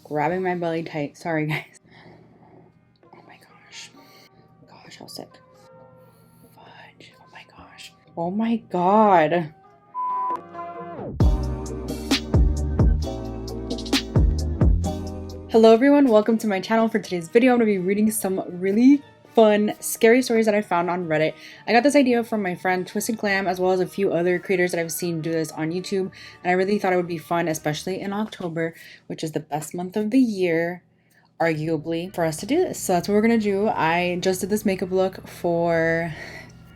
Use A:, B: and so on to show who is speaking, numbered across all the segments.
A: grabbing my belly tight. Sorry, guys. Oh my gosh. Gosh, how sick. Fudge. Oh my gosh. Oh my god. Hello everyone, welcome to my channel. For today's video, I'm going to be reading some really fun, scary stories that I found on Reddit. I got this idea from my friend Twisted Glam, as well as a few other creators that I've seen do this on YouTube, and I really thought it would be fun, especially in October, which is the best month of the year, arguably, for us to do this. So that's what we're going to do. I just did this makeup look for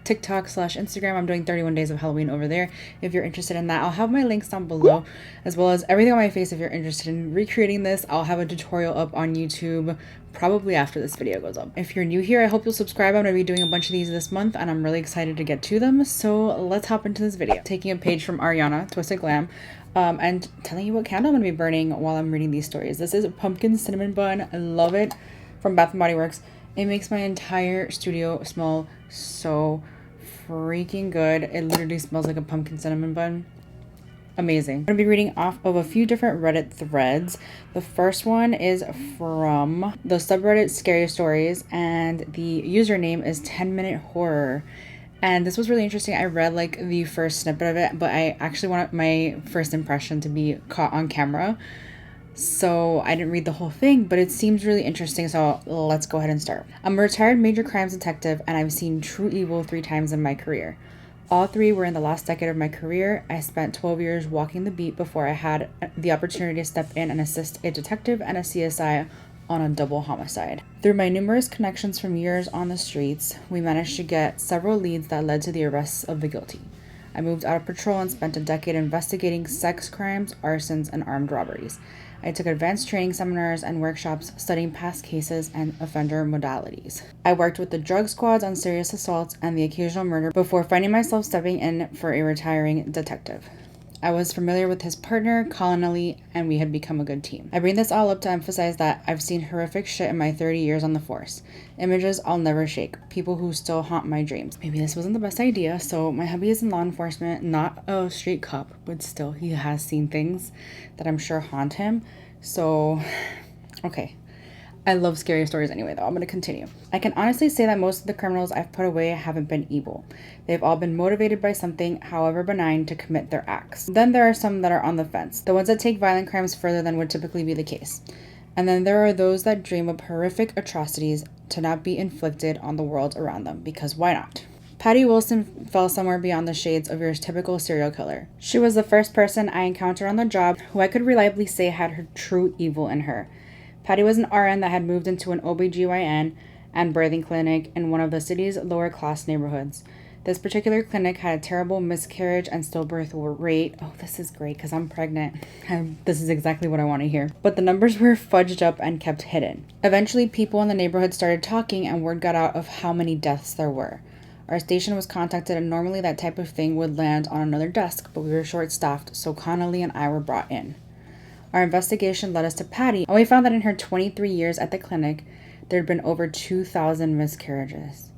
A: TikTok/Instagram. I'm doing 31 days of Halloween over there if you're interested in that. I'll have my links down below, as well as everything on my face if you're interested in recreating this. I'll have a tutorial up on YouTube probably after this video goes up. If you're new here, I hope you'll subscribe. I'm going to be doing a bunch of these this month and I'm really excited to get to them. So let's hop into this video. Taking a page from Ariana, Twisted Glam, and telling you what candle I'm going to be burning while I'm reading these stories. This is a pumpkin cinnamon bun. I love it, from Bath & Body Works. It makes my entire studio smell so freaking good. It literally smells like a pumpkin cinnamon bun. Amazing. I'm going to be reading off of a few different Reddit threads. The first one is from the subreddit Scary Stories, and the username is 10-Minute Horror. And this was really interesting. I read like the first snippet of it, but I actually want my first impression to be caught on camera. So I didn't read the whole thing, but it seems really interesting, so let's go ahead and start. I'm a retired major crimes detective, and I've seen true evil 3 times in my career. All 3 were in the last decade of my career. I spent 12 years walking the beat before I had the opportunity to step in and assist a detective and a CSI on a double homicide. Through my numerous connections from years on the streets, we managed to get several leads that led to the arrests of the guilty. I moved out of patrol and spent a decade investigating sex crimes, arsons, and armed robberies. I took advanced training seminars and workshops studying past cases and offender modalities. I worked with the drug squads on serious assaults and the occasional murder before finding myself stepping in for a retiring detective. I was familiar with his partner, Caliray, and we had become a good team. I bring this all up to emphasize that I've seen horrific shit in my 30 years on the force. Images I'll never shake. People who still haunt my dreams. Maybe this wasn't the best idea. So my hubby is in law enforcement, not a street cop, but still he has seen things that I'm sure haunt him. So, okay. I love scary stories anyway, though. I'm going to continue. I can honestly say that most of the criminals I've put away haven't been evil. They've all been motivated by something, however benign, to commit their acts. Then there are some that are on the fence, the ones that take violent crimes further than would typically be the case. And then there are those that dream of horrific atrocities to not be inflicted on the world around them, because why not? Patty Wilson fell somewhere beyond the shades of your typical serial killer. She was the first person I encountered on the job who I could reliably say had her true evil in her. Patty was an RN that had moved into an OBGYN and birthing clinic in one of the city's lower class neighborhoods. This particular clinic had a terrible miscarriage and stillbirth rate. Oh, this is great because I'm pregnant. This is exactly what I want to hear. But the numbers were fudged up and kept hidden. Eventually, people in the neighborhood started talking and word got out of how many deaths there were. Our station was contacted, and normally that type of thing would land on another desk, but we were short-staffed, so Connolly and I were brought in. Our investigation led us to Patty, and we found that in her 23 years at the clinic, there had been over 2,000 miscarriages.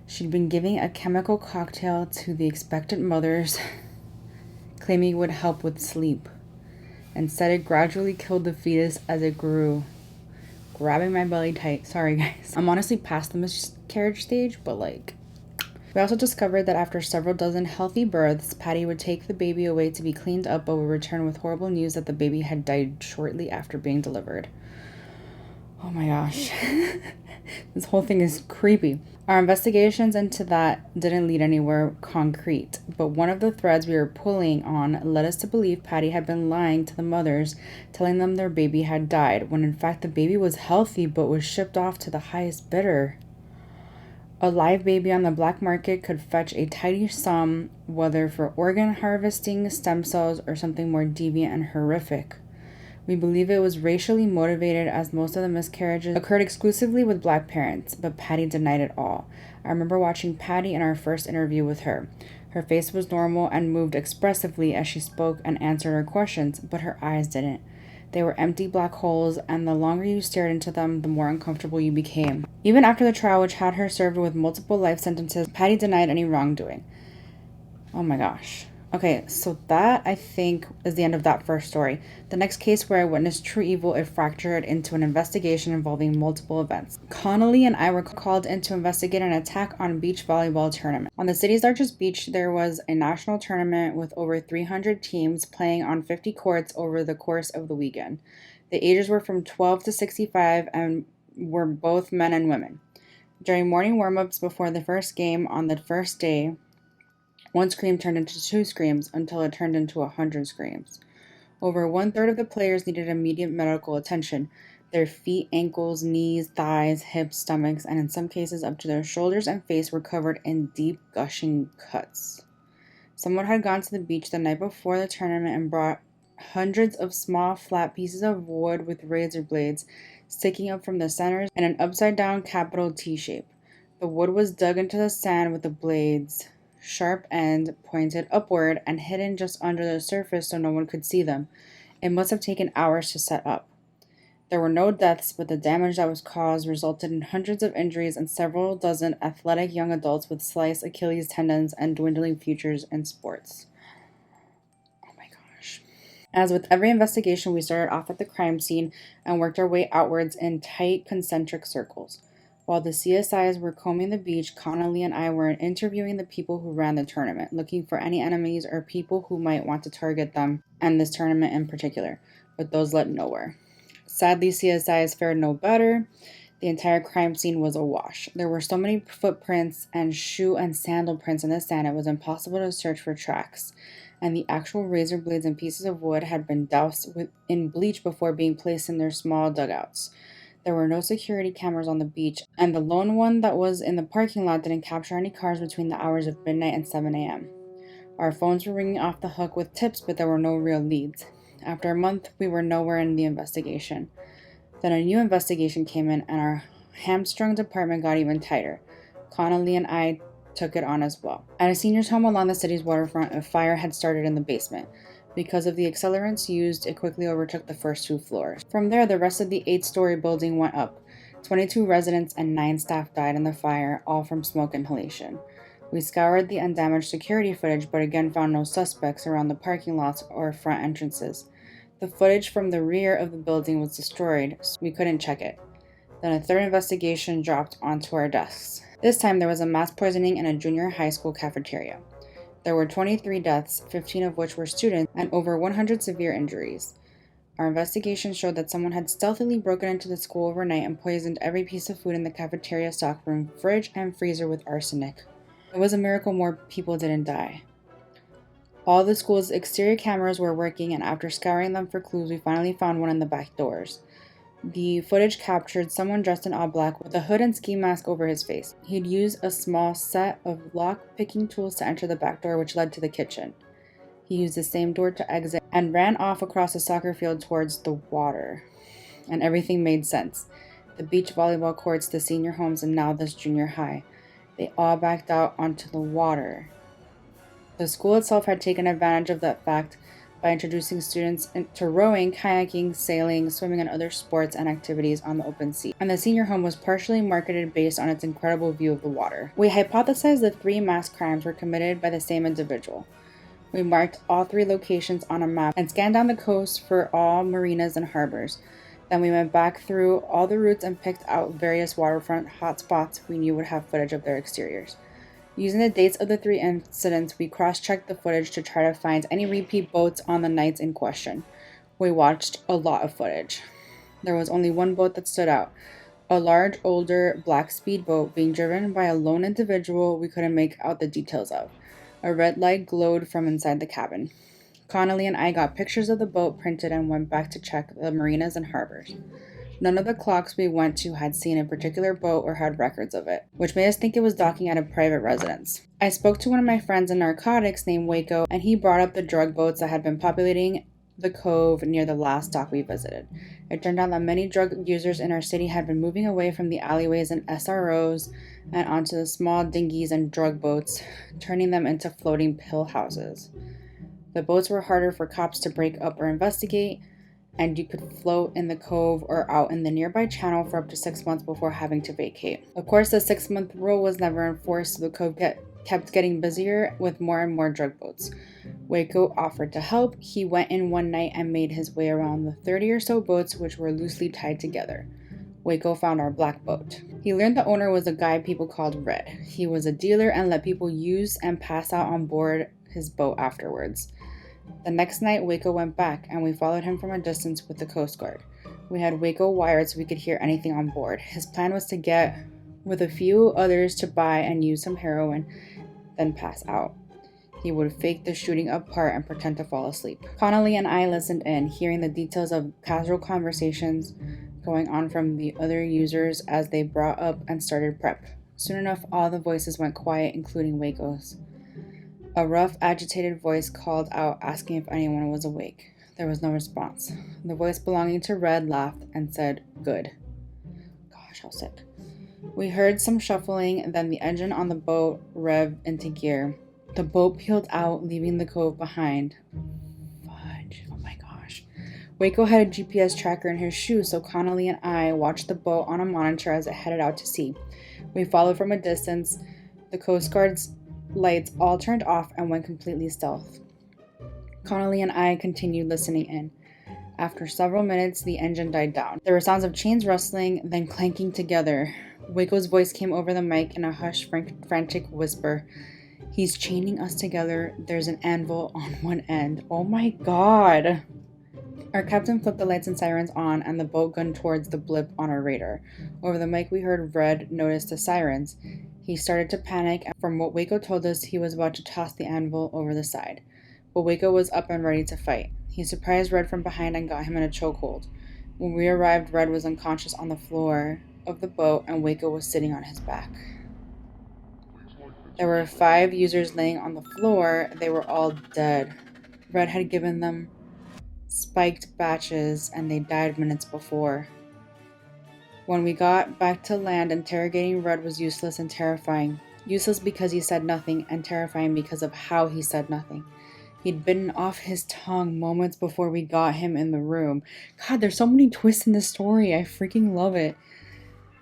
A: She'd been giving a chemical cocktail to the expectant mothers, claiming it would help with sleep, and said it gradually killed the fetus as it grew. Grabbing my belly tight. Sorry, guys. I'm honestly past the miscarriage stage, but like... We also discovered that after several dozen healthy births, Patty would take the baby away to be cleaned up, but would return with horrible news that the baby had died shortly after being delivered. Oh my gosh. This whole thing is creepy. Our investigations into that didn't lead anywhere concrete, but one of the threads we were pulling on led us to believe Patty had been lying to the mothers, telling them their baby had died, when in fact the baby was healthy but was shipped off to the highest bidder. A live baby on the black market could fetch a tidy sum, whether for organ harvesting, stem cells, or something more deviant and horrific. We believe it was racially motivated, as most of the miscarriages occurred exclusively with black parents, but Patty denied it all. I remember watching Patty in our first interview with her. Her face was normal and moved expressively as she spoke and answered our questions, but her eyes didn't. They were empty black holes, and the longer you stared into them, the more uncomfortable you became. Even after the trial, which had her served with multiple life sentences, Patty denied any wrongdoing. Oh my gosh. Okay, so that I think is the end of that first story. The next case where I witnessed true evil, it fractured into an investigation involving multiple events. Connolly and I were called in to investigate an attack on a beach volleyball tournament. On the city's largest beach, there was a national tournament with over 300 teams playing on 50 courts over the course of the weekend. The ages were from 12 to 65 and were both men and women. During morning warm-ups before the first game on the first day, one scream turned into 2 screams until it turned into 100 screams. Over 1/3 of the players needed immediate medical attention. Their feet, ankles, knees, thighs, hips, stomachs, and in some cases up to their shoulders and face were covered in deep, gushing cuts. Someone had gone to the beach the night before the tournament and brought hundreds of small, flat pieces of wood with razor blades sticking up from the centers in an upside-down capital T shape. The wood was dug into the sand with the blades' sharp end pointed upward and hidden just under the surface so no one could see them. It must have taken hours to set up. There were no deaths, but the damage that was caused resulted in hundreds of injuries and several dozen athletic young adults with sliced Achilles tendons and dwindling futures in sports. Oh my gosh. As with every investigation, we started off at the crime scene and worked our way outwards in tight concentric circles. While the CSIs were combing the beach, Connolly and I were interviewing the people who ran the tournament, looking for any enemies or people who might want to target them and this tournament in particular, but those led nowhere. Sadly, CSIs fared no better. The entire crime scene was awash. There were so many footprints and shoe and sandal prints in the sand it was impossible to search for tracks, and the actual razor blades and pieces of wood had been doused in bleach before being placed in their small dugouts. There were no security cameras on the beach, and the lone one that was in the parking lot didn't capture any cars between the hours of midnight and 7 a.m. Our phones were ringing off the hook with tips, but there were no real leads. After a month, we were nowhere in the investigation. Then a new investigation came in, and our hamstrung department got even tighter. Connolly and I took it on as well. At a senior's home along the city's waterfront, a fire had started in the basement. Because of the accelerants used, it quickly overtook the first 2 floors. From there, the rest of the 8-story building went up. 22 residents and 9 staff died in the fire, all from smoke inhalation. We scoured the undamaged security footage, but again found no suspects around the parking lots or front entrances. The footage from the rear of the building was destroyed, so we couldn't check it. Then a third investigation dropped onto our desks. This time, there was a mass poisoning in a junior high school cafeteria. There were 23 deaths, 15 of which were students, and over 100 severe injuries. Our investigation showed that someone had stealthily broken into the school overnight and poisoned every piece of food in the cafeteria stockroom, fridge, and freezer with arsenic. It was a miracle more people didn't die. All the school's exterior cameras were working, and after scouring them for clues, we finally found one in the back doors. The footage captured someone dressed in all black with a hood and ski mask over his face. He'd used a small set of lock-picking tools to enter the back door, which led to the kitchen. He used the same door to exit and ran off across the soccer field towards the water. And everything made sense. The beach volleyball courts, the senior homes, and now this junior high. They all backed out onto the water. The school itself had taken advantage of that fact by introducing students to rowing, kayaking, sailing, swimming, and other sports and activities on the open sea. And the senior home was partially marketed based on its incredible view of the water. We hypothesized the 3 mass crimes were committed by the same individual. We marked all 3 locations on a map and scanned down the coast for all marinas and harbors. Then we went back through all the routes and picked out various waterfront hotspots we knew would have footage of their exteriors. Using the dates of the 3 incidents, we cross-checked the footage to try to find any repeat boats on the nights in question. We watched a lot of footage. There was only one boat that stood out, a large, older, black speedboat being driven by a lone individual we couldn't make out the details of. A red light glowed from inside the cabin. Connolly and I got pictures of the boat printed and went back to check the marinas and harbors. None of the clocks we went to had seen a particular boat or had records of it, which made us think it was docking at a private residence. I spoke to one of my friends in narcotics named Waco, and he brought up the drug boats that had been populating the cove near the last dock we visited. It turned out that many drug users in our city had been moving away from the alleyways and SROs and onto the small dinghies and drug boats, turning them into floating pill houses. The boats were harder for cops to break up or investigate, and you could float in the cove or out in the nearby channel for up to 6 months before having to vacate. Of course, the 6-month rule was never enforced, so the cove kept getting busier with more and more drug boats. Waco offered to help. He went in one night and made his way around the 30 or so boats which were loosely tied together. Waco found our black boat. He learned the owner was a guy people called Red. He was a dealer and let people use and pass out on board his boat afterwards. The next night, Waco went back, and we followed him from a distance with the Coast Guard. We had Waco wired so we could hear anything on board. His plan was to get with a few others to buy and use some heroin, then pass out. He would fake the shooting up part and pretend to fall asleep. Connolly and I listened in, hearing the details of casual conversations going on from the other users as they brought up and started prep. Soon enough, all the voices went quiet, including Waco's. A rough, agitated voice called out, asking if anyone was awake. There was no response. The voice belonging to Red laughed and said, "Good." Gosh, how sick. We heard some shuffling, then the engine on the boat revved into gear. The boat peeled out, leaving the cove behind. Fudge. Oh my gosh. Waco had a GPS tracker in his shoe, so Connolly and I watched the boat on a monitor as it headed out to sea. We followed from a distance. The Coast Guard's lights all turned off and went completely stealth. Connolly and I continued listening in. After several minutes, the engine died down. There were sounds of chains rustling, then clanking together. Waco's voice came over the mic in a hushed, frantic whisper. "He's chaining us together. There's an anvil on one end." Oh my god! Our captain flipped the lights and sirens on, and the boat gunned towards the blip on our radar. Over the mic, we heard Red notice the sirens. He started to panic, and from what Waco told us, he was about to toss the anvil over the side. But Waco was up and ready to fight. He surprised Red from behind and got him in a chokehold. When we arrived, Red was unconscious on the floor of the boat, and Waco was sitting on his back. There were 5 users laying on the floor. They were all dead. Red had given them spiked batches, and they died minutes before. When we got back to land, interrogating Red was useless and terrifying. Useless because he said nothing, and terrifying because of how he said nothing. He'd bitten off his tongue moments before we got him in the room. God, there's so many twists in this story. I freaking love it.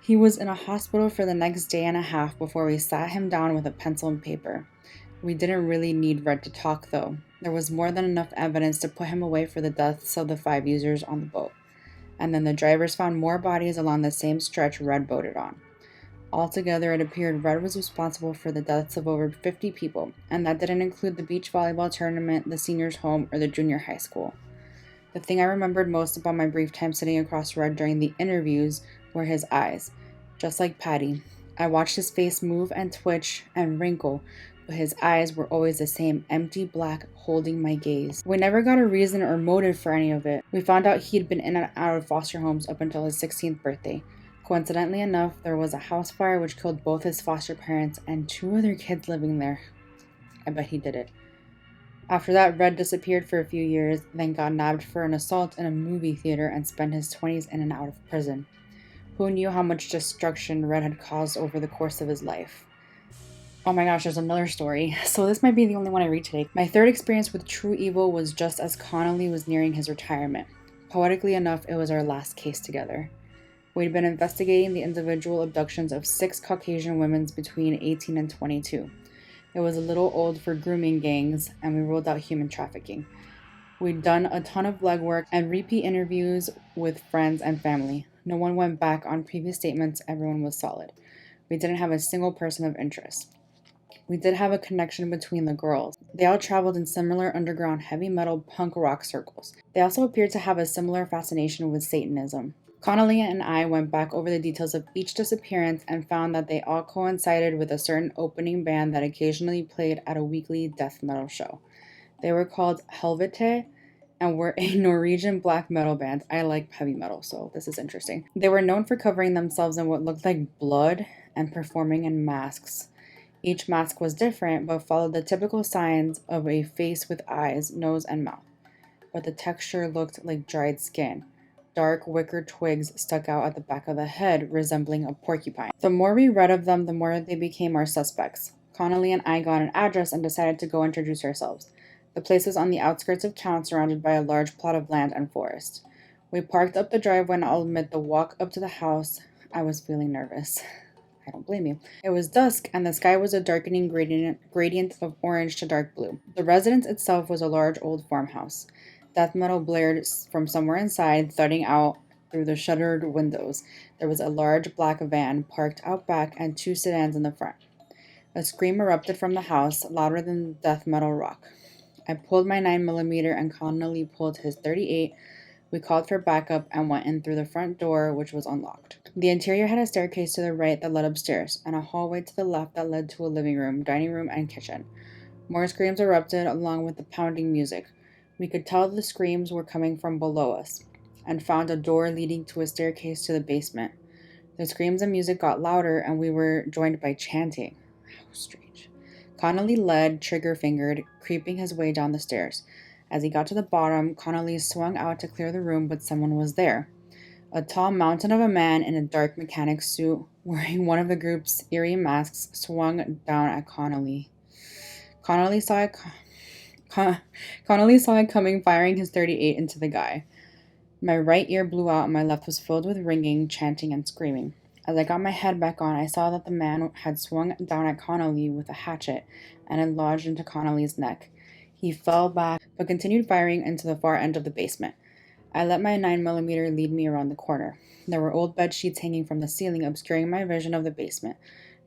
A: He was in a hospital for the next day and a half before we sat him down with a pencil and paper. We didn't really need Red to talk, though. There was more than enough evidence to put him away for the deaths of the 5 users on the boat. And then the drivers found more bodies along the same stretch Red boated on. Altogether, it appeared Red was responsible for the deaths of over 50 people, and that didn't include the beach volleyball tournament, the seniors' home, or the junior high school. The thing I remembered most about my brief time sitting across Red during the interviews were his eyes. Just like Patty, I watched his face move and twitch and wrinkle, but his eyes were always the same, empty black, holding my gaze. We never got a reason or motive for any of it. We found out he'd been in and out of foster homes up until his 16th birthday. Coincidentally enough, there was a house fire which killed both his foster parents and 2 other kids living there. I bet he did it. After that, Red disappeared for a few years, then got nabbed for an assault in a movie theater and spent his 20s in and out of prison. Who knew how much destruction Red had caused over the course of his life? Oh my gosh, there's another story. So this might be the only one I read today. My third experience with True Evil was just as Connolly was nearing his retirement. Poetically enough, it was our last case together. We'd been investigating the individual abductions of 6 Caucasian women between 18 and 22. It was a little old for grooming gangs, and we ruled out human trafficking. We'd done a ton of legwork and repeat interviews with friends and family. No one went back on previous statements, everyone was solid. We didn't have a single person of interest. We did have a connection between the girls. They all traveled in similar underground heavy metal punk rock circles. They also appeared to have a similar fascination with Satanism. Connolly and I went back over the details of each disappearance and found that they all coincided with a certain opening band that occasionally played at a weekly death metal show. They were called Helvete and were a Norwegian black metal band. I like heavy metal, so this is interesting. They were known for covering themselves in what looked like blood and performing in masks. Each mask was different, but followed the typical signs of a face with eyes, nose, and mouth. But the texture looked like dried skin. Dark wicker twigs stuck out at the back of the head, resembling a porcupine. The more we read of them, the more they became our suspects. Connolly and I got an address and decided to go introduce ourselves. The place was on the outskirts of town, surrounded by a large plot of land and forest. We parked up the driveway, and I'll admit the walk up to the house, I was feeling nervous. I don't blame you. It was dusk, and the sky was a darkening gradient of orange to dark blue. The residence itself was a large old farmhouse. Death metal blared from somewhere inside, thudding out through the shuttered windows. There was a large black van parked out back and 2 sedans in the front. A scream erupted from the house, louder than death metal rock. I pulled my 9mm and Connolly pulled his .38. We called for backup and went in through the front door, which was unlocked. The interior had a staircase to the right that led upstairs, and a hallway to the left that led to a living room, dining room, and kitchen. More screams erupted, along with the pounding music. We could tell the screams were coming from below us, and found a door leading to a staircase to the basement. The screams and music got louder, and we were joined by chanting. How strange. Connolly led, trigger-fingered, creeping his way down the stairs. As he got to the bottom, Connolly swung out to clear the room, but someone was there. A tall mountain of a man in a dark mechanic suit, wearing one of the group's eerie masks, swung down at Connolly. Connolly saw it coming, firing his .38 into the guy. My right ear blew out and my left was filled with ringing, chanting, and screaming. As I got my head back on, I saw that the man had swung down at Connolly with a hatchet and had lodged into Connolly's neck. He fell back, but continued firing into the far end of the basement. I let my 9mm lead me around the corner. There were old bed sheets hanging from the ceiling, obscuring my vision of the basement.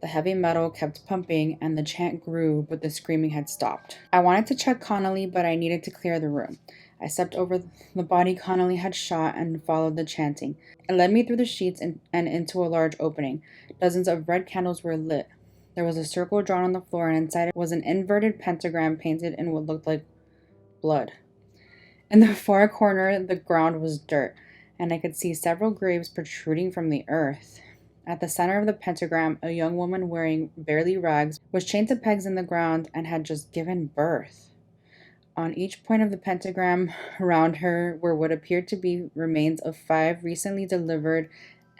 A: The heavy metal kept pumping, and the chant grew, but the screaming had stopped. I wanted to check Connolly, but I needed to clear the room. I stepped over the body Connolly had shot and followed the chanting. It led me through the sheets and into a large opening. Dozens of red candles were lit. There was a circle drawn on the floor, and inside it was an inverted pentagram painted in what looked like blood. In the far corner, the ground was dirt, and I could see several graves protruding from the earth. At the center of the pentagram, a young woman wearing barely rags was chained to pegs in the ground and had just given birth. On each point of the pentagram around her were what appeared to be remains of 5 recently delivered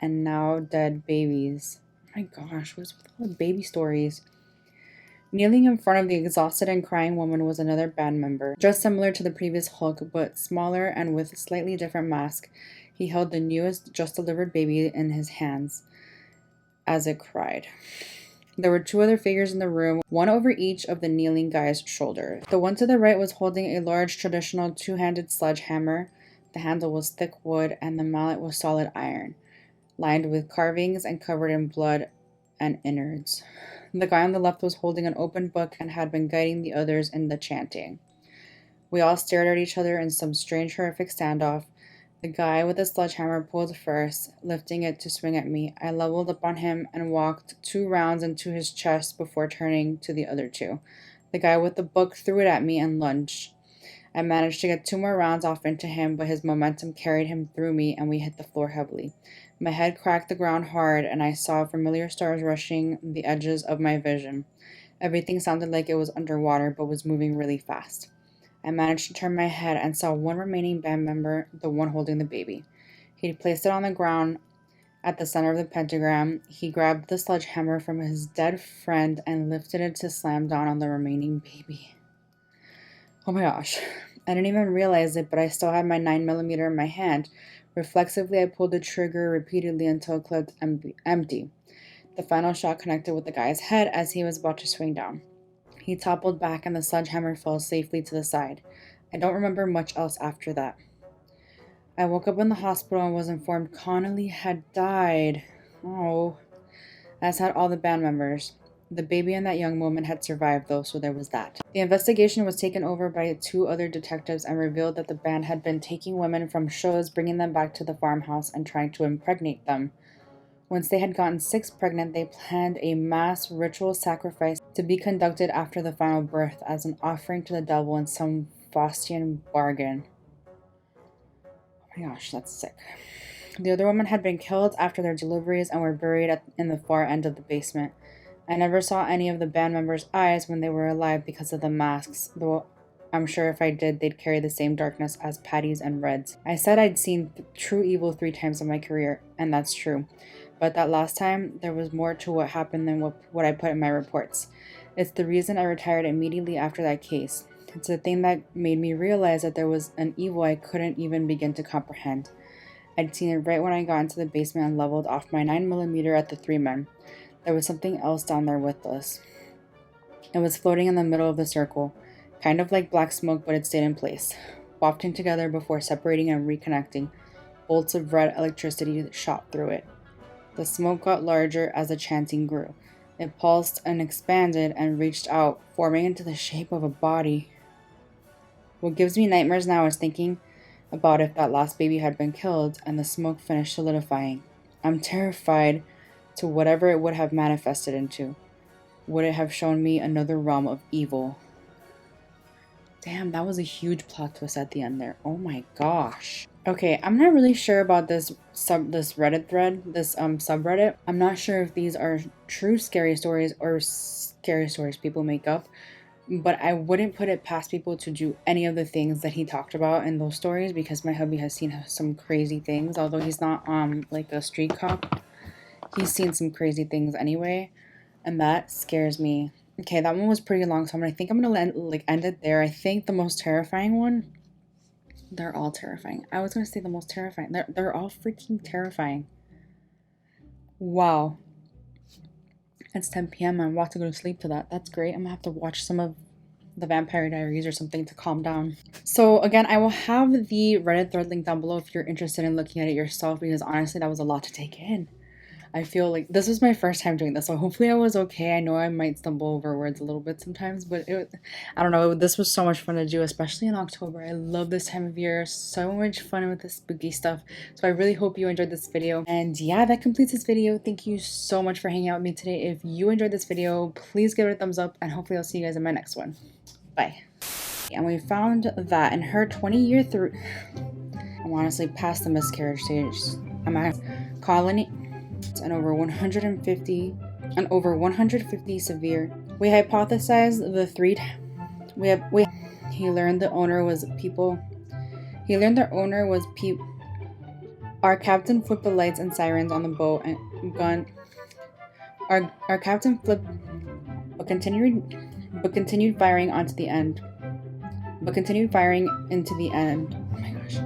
A: and now dead babies. Oh my gosh, what's with all the baby stories? Kneeling in front of the exhausted and crying woman was another band member, dressed similar to the previous Hulk, but smaller and with a slightly different mask. He held the newest, just-delivered baby in his hands as it cried. There were 2 other figures in the room, one over each of the kneeling guy's shoulders. The one to the right was holding a large traditional 2-handed sledgehammer. The handle was thick wood, and the mallet was solid iron, lined with carvings and covered in blood and innards. The guy on the left was holding an open book and had been guiding the others in the chanting. We all stared at each other in some strange, horrific standoff. The guy with the sledgehammer pulled first, lifting it to swing at me. I leveled up on him and walked 2 rounds into his chest before turning to the other 2. The guy with the book threw it at me and lunged. I managed to get 2 more rounds off into him, but his momentum carried him through me and we hit the floor heavily. My head cracked the ground hard, and I saw familiar stars rushing the edges of my vision. Everything sounded like it was underwater, but was moving really fast. I managed to turn my head and saw one remaining band member, the one holding the baby. He placed it on the ground at the center of the pentagram. He grabbed the sledgehammer from his dead friend and lifted it to slam down on the remaining baby. Oh my gosh. I didn't even realize it, but I still had my 9mm in my hand. Reflexively, I pulled the trigger repeatedly until it clipped empty. The final shot connected with the guy's head as he was about to swing down. He toppled back and the sledgehammer fell safely to the side. I don't remember much else after that. I woke up in the hospital and was informed Connolly had died. Oh, as had all the band members. The baby and that young woman had survived, though, so there was that. The investigation was taken over by 2 other detectives and revealed that the band had been taking women from shows, bringing them back to the farmhouse, and trying to impregnate them. Once they had gotten 6 pregnant, they planned a mass ritual sacrifice to be conducted after the final birth as an offering to the devil in some Faustian bargain. Oh my gosh, that's sick. The other women had been killed after their deliveries and were buried in the far end of the basement. I never saw any of the band members' eyes when they were alive because of the masks, though I'm sure if I did, they'd carry the same darkness as Patty's and Red's. I said I'd seen true evil 3 times in my career, and that's true. But that last time, there was more to what happened than what I put in my reports. It's the reason I retired immediately after that case. It's the thing that made me realize that there was an evil I couldn't even begin to comprehend. I'd seen it right when I got into the basement and leveled off my 9mm at the 3 men. There was something else down there with us. It was floating in the middle of the circle, kind of like black smoke, but it stayed in place, wafting together before separating and reconnecting. Bolts of red electricity shot through it. The smoke got larger as the chanting grew. It pulsed and expanded and reached out, forming into the shape of a body. What gives me nightmares now is thinking about if that last baby had been killed and the smoke finished solidifying. I'm terrified to whatever it would have manifested into. Would it have shown me another realm of evil? Damn, that was a huge plot twist at the end there. Oh my gosh. Okay, I'm not really sure about this Reddit thread, this subreddit. I'm not sure if these are true scary stories or scary stories people make up, but I wouldn't put it past people to do any of the things that he talked about in those stories, because my hubby has seen some crazy things. Although he's not like a street cop, he's seen some crazy things anyway, and that scares me. Okay, that one was pretty long, so I think I'm gonna end it there. I think the most terrifying one. They're all terrifying. I was gonna say the most terrifying. They're all freaking terrifying. Wow. It's 10 p.m. I'm about to go to sleep to that. That's great. I'm gonna have to watch some of the Vampire Diaries or something to calm down. So again, I will have the Reddit thread link down below if you're interested in looking at it yourself, because honestly, that was a lot to take in. I feel like this was my first time doing this, so hopefully I was okay. I know I might stumble over words a little bit sometimes, but I don't know, this was so much fun to do, especially in October. I love this time of year. So much fun with the spooky stuff. So I really hope you enjoyed this video. And yeah, that completes this video. Thank you so much for hanging out with me today. If you enjoyed this video, please give it a thumbs up, and hopefully I'll see you guys in my next one. Bye. And we found that in her 20-year through, I'm honestly past the miscarriage stage. I'm at colony. And over 150 severe. We hypothesized the three. He learned the owner was people. He learned their owner was people. Our captain flipped the lights and sirens on the boat and gun. Our captain flipped, but continued firing onto the end. But continued firing into the end. Oh my gosh.